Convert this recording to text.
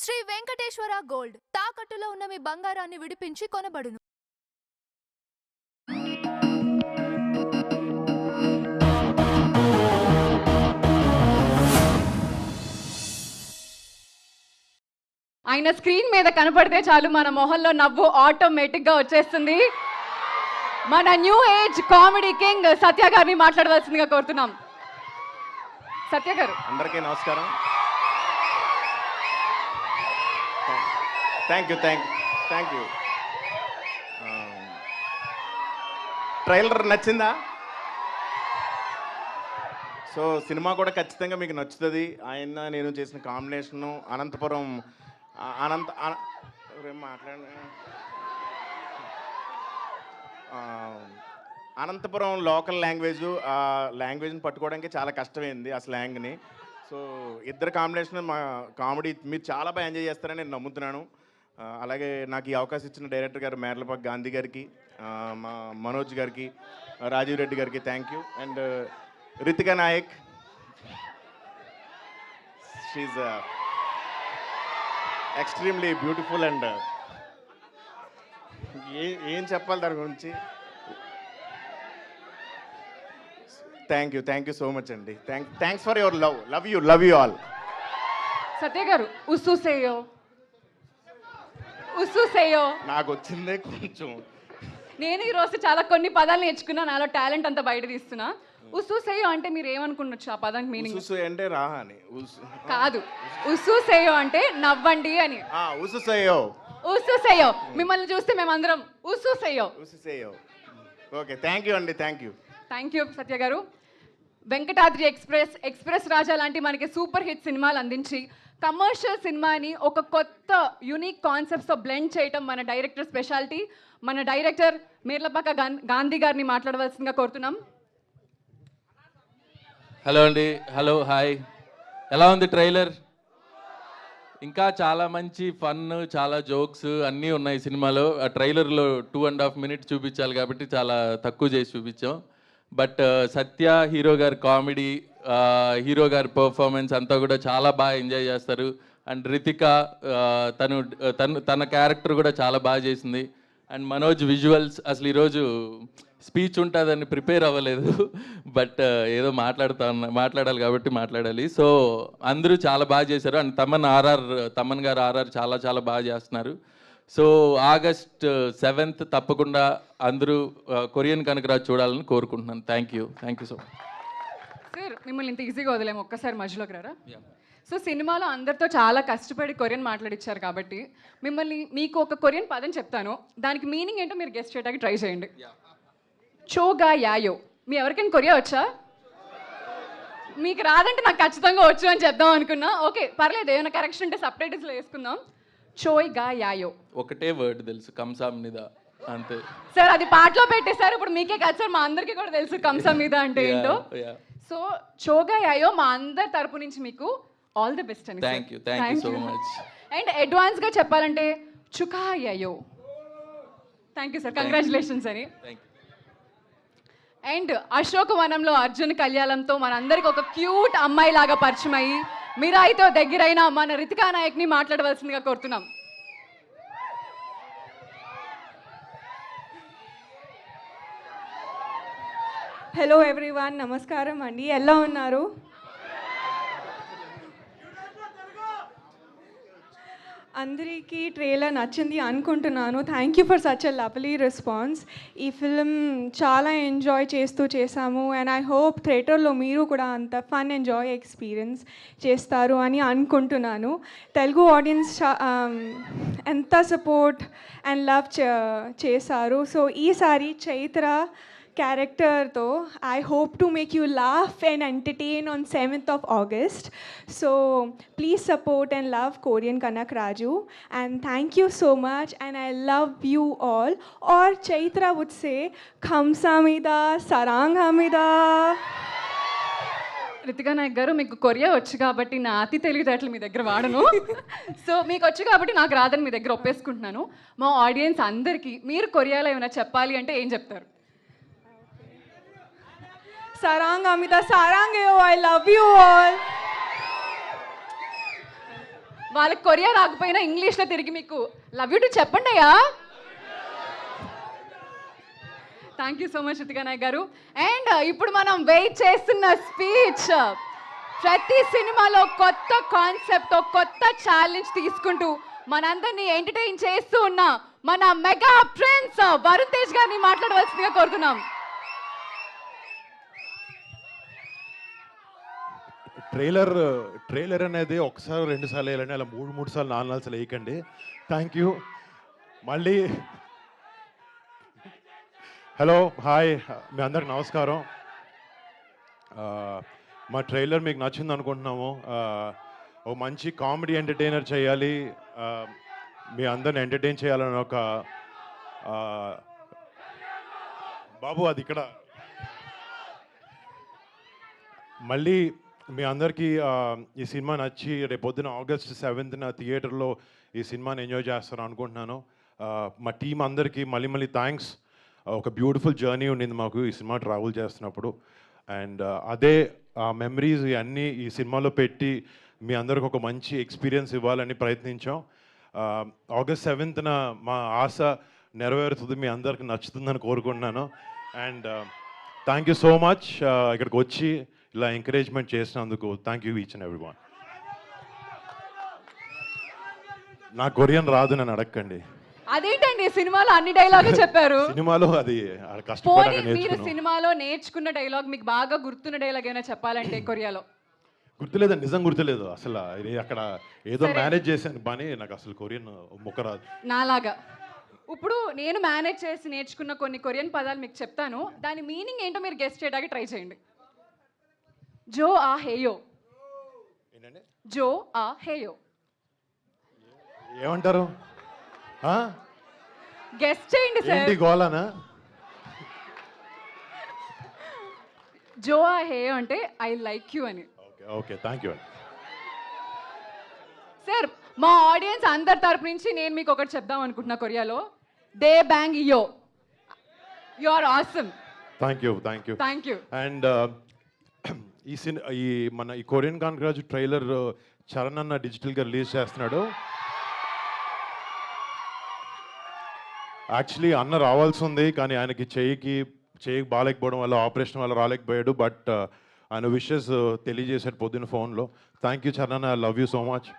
Shri Venkateswara gold తాకట్టులో ఉన్న మీ బంగారాన్ని విడిపించి కొనబడును. ఆయన స్క్రీన్ మీద కనపడితే చాలు మన మొహంలో నవ్వు ఆటోమేటిక్గా వచ్చేస్తుంది. మన new age comedy king Satya గారిని మాట్లాడవలసిందిగా కోరుతున్నాం. సత్య గారు, అందరికీ నమస్కారం. Thank you. ట్రైలర్ నచ్చిందా? సో సినిమా కూడా ఖచ్చితంగా మీకు నచ్చుతుంది. ఆయన నేను చేసిన combination Anantapuram Anantapuram local language, ఆ లాంగ్వేజ్ని పట్టుకోవడానికి చాలా కష్టమైంది ఆ స్లాంగ్ని. సో ఇద్దరు కాంబినేషన్ మా కామెడీ మీరు చాలా బాగా ఎంజాయ్ చేస్తారని నేను నమ్ముతున్నాను. అలాగే నాకు ఈ అవకాశం ఇచ్చిన డైరెక్టర్ గారు మేర్లపాక గాంధీ గారికి, మా మనోజ్ గారికి, రాజీవ్ రెడ్డి గారికి thank you. And Ritika Nayak, she's extremely beautiful. And ఏం చెప్పాలి దాని గురించి. థ్యాంక్ యూ సో మచ్ అండి. Thanks for your love you all. Satya గారు, ఉస్సుసేయో నాకు వచ్చిందే కొంచెం. నేను ఈరోజు చాలా కొన్ని పదాలు నేర్చుకున్నా, నాలో టాలెంట్ అంతా బయట తీస్తున్నా. ఉస్సుసేయో అంటే మీరు ఏమనుకున్నచ్చు? ఆ పదానికి మీనింగ్ ఉస్సు అంటే రా అని కాదు, ఉస్సుసేయో అంటే నవ్వండి అని. ఉస్సుసేయో మిమ్మల్ని చూస్తే మేమందరం ఉస్సుసేయో. ఓకే, థ్యాంక్ యూ అండి. థ్యాంక్ యూ సత్య గారు. వెంకటాద్రి ఎక్స్ప్రెస్ రాజా లాంటి మనకి సూపర్ హిట్ సినిమాలు అందించి కమర్షియల్ సినిమాని ఒక కొత్త యూనిక్ కాన్సెప్ట్స్తో బ్లెండ్ చేయటం మన డైరెక్టర్ స్పెషాలిటీ. మన డైరెక్టర్ మేర్లపాక గాంధీ గారిని మాట్లాడవలసిందిగా కోరుతున్నాం. హలో అండి. Hello, hi. ఎలా ఉంది ట్రైలర్? ఇంకా చాలా మంచి ఫన్, చాలా జోక్స్ అన్నీ ఉన్నాయి సినిమాలో. ఆ ట్రైలర్లో 2.5 minutes చూపించాలి కాబట్టి చాలా తక్కువ చేసి చూపించాం. బట్ సత్య హీరో గారి కామెడీ, హీరో గారి పర్ఫార్మెన్స్ అంతా కూడా చాలా బాగా ఎంజాయ్ చేస్తారు. అండ్ రితిక తన క్యారెక్టర్ కూడా చాలా బాగా చేసింది. అండ్ మనోజ్ విజువల్స్, అసలు ఈరోజు స్పీచ్ ఉంటుందని ప్రిపేర్ అవ్వలేదు, బట్ ఏదో మాట్లాడాలి కాబట్టి మాట్లాడాలి. సో అందరూ చాలా బాగా చేశారు. అండ్ తమన్ గారు ఆర్ఆర్ చాలా చాలా బాగా చేస్తున్నారు. సో August 7th తప్పకుండా అందరూ కొరియన్ కనకరాజు చూడాలని కోరుకుంటున్నాను. Thank you so much. Sir, మిమ్మల్ని ఇంత ఈజీగా వదిలేము, ఒక్కసారి మధ్యలోకి రారా? సో సినిమాలో అందరితో చాలా కష్టపడి కొరియన్ మాట్లాడిచ్చారు కాబట్టి మీకు ఒక కొరియన్ పదం చెప్తాను, దానికి మీనింగ్ ఏంటో మీరు గెస్ట్ చేయడానికి ట్రై చేయండి. చోగా యాయో. మీ ఎవరికైనా కొరియా వచ్చా? మీకు రాదంటే నాకు ఖచ్చితంగా వచ్చు అని చెప్దాం అనుకున్నా. ఓకే, పర్లేదు, ఏమైనా కరెక్షన్ ఉంటే సబ్టైటిల్స్లో వేసుకుందాం. చోయ్గా యాయో ఒకటే వర్డ్ తెలుసు, కంసామ్ మీద, అంతే. సార్ అది పాటలో పెట్టేశారు, ఇప్పుడు మీకే కాదు సార్, మా అందరికీ కూడా తెలుసు కంసామ్ మీద అంటే ఏంటో. సో చోగా యాయో మా అందరి తరపు నుంచి మీకు ఆల్ ది బెస్ట్ అని. Thank you so much. And అడ్వాన్స్గా చెప్పాలంటే చుకా యాయో. థ్యాంక్ యూ సార్, కంగ్రాచులేషన్స్ అని. అండ్ అశోకవనంలో అర్జున్ కళ్యాణంతో మనందరికి ఒక క్యూట్ అమ్మాయి లాగా పరిచయం అయ్యి మిరాయితో దగ్గరైన మన రితికా నాయక్ని మాట్లాడవలసిందిగా కోరుతున్నాం. హలో ఎవ్రీవన్, నమస్కారం అండి. ఎలా ఉన్నారు? అందరికీ ట్రైలర్ నచ్చింది అనుకుంటున్నాను. Thank you for such a lovely response. ఈ ఫిల్మ్ చాలా ఎంజాయ్ చేసాము. అండ్ ఐ హోప్ థియేటర్లో మీరు కూడా అంత ఫన్ ఎంజాయ్ ఎక్స్పీరియన్స్ చేస్తారు అని అనుకుంటున్నాను. తెలుగు ఆడియన్స్ ఎంత సపోర్ట్ అండ్ లవ్ చేశారు. సో ఈసారి చైత్ర క్యారెక్టర్తో I hope to make you laugh and entertain on 7th of August. So please support and love Korean Kanak Raju, and thank you so much, and I love you all. Or Chaitra would say Khamsamida Saranghamida. Ritika Nayak గారు, మీకు Korea వచ్చు కాబట్టి నా అతి తెలివితేటలు మీ దగ్గర వాడను. So మీకు వచ్చు కాబట్టి నాకు రాదని మీ దగ్గర ఒప్పేసుకుంటున్నాను. మా ఆడియన్స్ అందరికీ మీరు కొరియాలో ఏమైనా చెప్పాలి అంటే ఏం చెప్తారు? Saranghamida Saranghayo, I love you all. వాళ్ళకి కొరియా రాకపోయినా ఇంగ్లీష్లో తిరిగి మీకు లవ్ యూ టు చెప్పండి అయ్యా. Thank you so much Ritika Nayak గారు. అండ్ ఇప్పుడు మనం వెయిట్ చేస్తున్న స్పీచ్. ప్రతి సినిమాలో కొత్త కాన్సెప్ట్, కొత్త ఛాలెంజ్ తీసుకుంటూ మనందరినీ ఎంటర్టైన్ చేస్తూ ఉన్న మన మెగా ప్రిన్స్ వరుణ్ తేజ్ గారిని మాట్లాడవలసిందిగా కోరుతున్నాం. ట్రైలర్ అనేది ఒకసారి 2 సార్లు వేయాలండి, అలా 3 సార్లు 4 సార్లు వేయకండి. Thank you. మళ్ళీ హలో హాయ్, మీ అందరికి నమస్కారం. మా ట్రైలర్ మీకు నచ్చింది అనుకుంటున్నాము. ఓ మంచి కామెడీ ఎంటర్టైనర్ చేయాలి, మీ అందరిని ఎంటర్టైన్ చేయాలని ఒక బాబు అది ఇక్కడ మళ్ళీ మీ అందరికీ ఈ సినిమా నచ్చి రేపొద్దున August 7th థియేటర్లో ఈ సినిమాని ఎంజాయ్ చేస్తాను అనుకుంటున్నాను. మా టీం అందరికీ మళ్ళీ థ్యాంక్స్. ఒక బ్యూటిఫుల్ జర్నీ ఉండింది మాకు ఈ సినిమా ట్రావెల్ చేస్తున్నప్పుడు. అండ్ అదే ఆ మెమరీస్ అన్నీ ఈ సినిమాలో పెట్టి మీ అందరికి ఒక మంచి ఎక్స్పీరియన్స్ ఇవ్వాలని ప్రయత్నించాం. August 7th మా ఆశ నెరవేరుతుంది, మీ అందరికి నచ్చుతుందని కోరుకుంటున్నాను. And thank you so much ఇక్కడికి వచ్చి ఇలా ఎంకరేజ్మెంట్ చేసినందుకు. Thank you each and every one. నా కొరియన్ రాదు, నన్ను అడగండి. అదేంటండి సినిమాలో అన్ని డైలాగే చెప్పారు. సినిమాలో అది పోనీ కష్టపడాక మీరు నేర్చుకున్నాను. సినిమాలో నేర్చుకున్న డైలాగ్, మీకు బాగా గుర్తున్న డైలాగ్ ఏమైనా చెప్పాలంటే కొరియాలో? గుర్తులేదండి, నిజం గుర్తులేదు అసలు. ఇది అక్కడ ఏదో మేనేజ్ చేశాను పని, నాకు అసలు కొరియన్ ముక్క రాదు. నాలాగా. ఇప్పుడు నేను మేనేజ్ చేసి నేర్చుకున్న కొన్ని కొరియన్ పదాలు మీకు చెప్తాను, దాని మీనింగ్ ఏంటో మీరు గెస్ట్ చేయడానికి ట్రై చేయండి. జో ఆ హేయో. ఏంటండి జో ఆ హేయో ఏమంటారు? గెస్ట్ చేయండి సార్. ఏంటి గోలానా? జో ఆ హేయో అంటే ఐ లైక్ యూ అని. ఓకే ఓకే, థ్యాంక్ యూ అండి. సార్ మా ఆడియన్స్ అందరి తరపు నుంచి నేను మీకు ఒకటి చెప్దాం అనుకుంటున్నా కొరియాలో. దే బ్యాంగ్ ఇయో, you are awesome. Thank you thank you thank you. And మన ఈ కొరియన్ కాన్గ్రాజ్ ట్రైలర్ చరణ్ అన్న డిజిటల్గా రిలీజ్ చేస్తున్నాడు. యాక్చువల్లీ అన్న రావాల్సి ఉంది, కానీ ఆయనకి చెయ్యికి బాగాలేకపోవడం వల్ల, ఆపరేషన్ వల్ల రాలేకపోయాడు. బట్ ఆయన విషెస్ తెలియజేశాడు పొద్దున్న ఫోన్లో. Thank you Charan, I love you so much.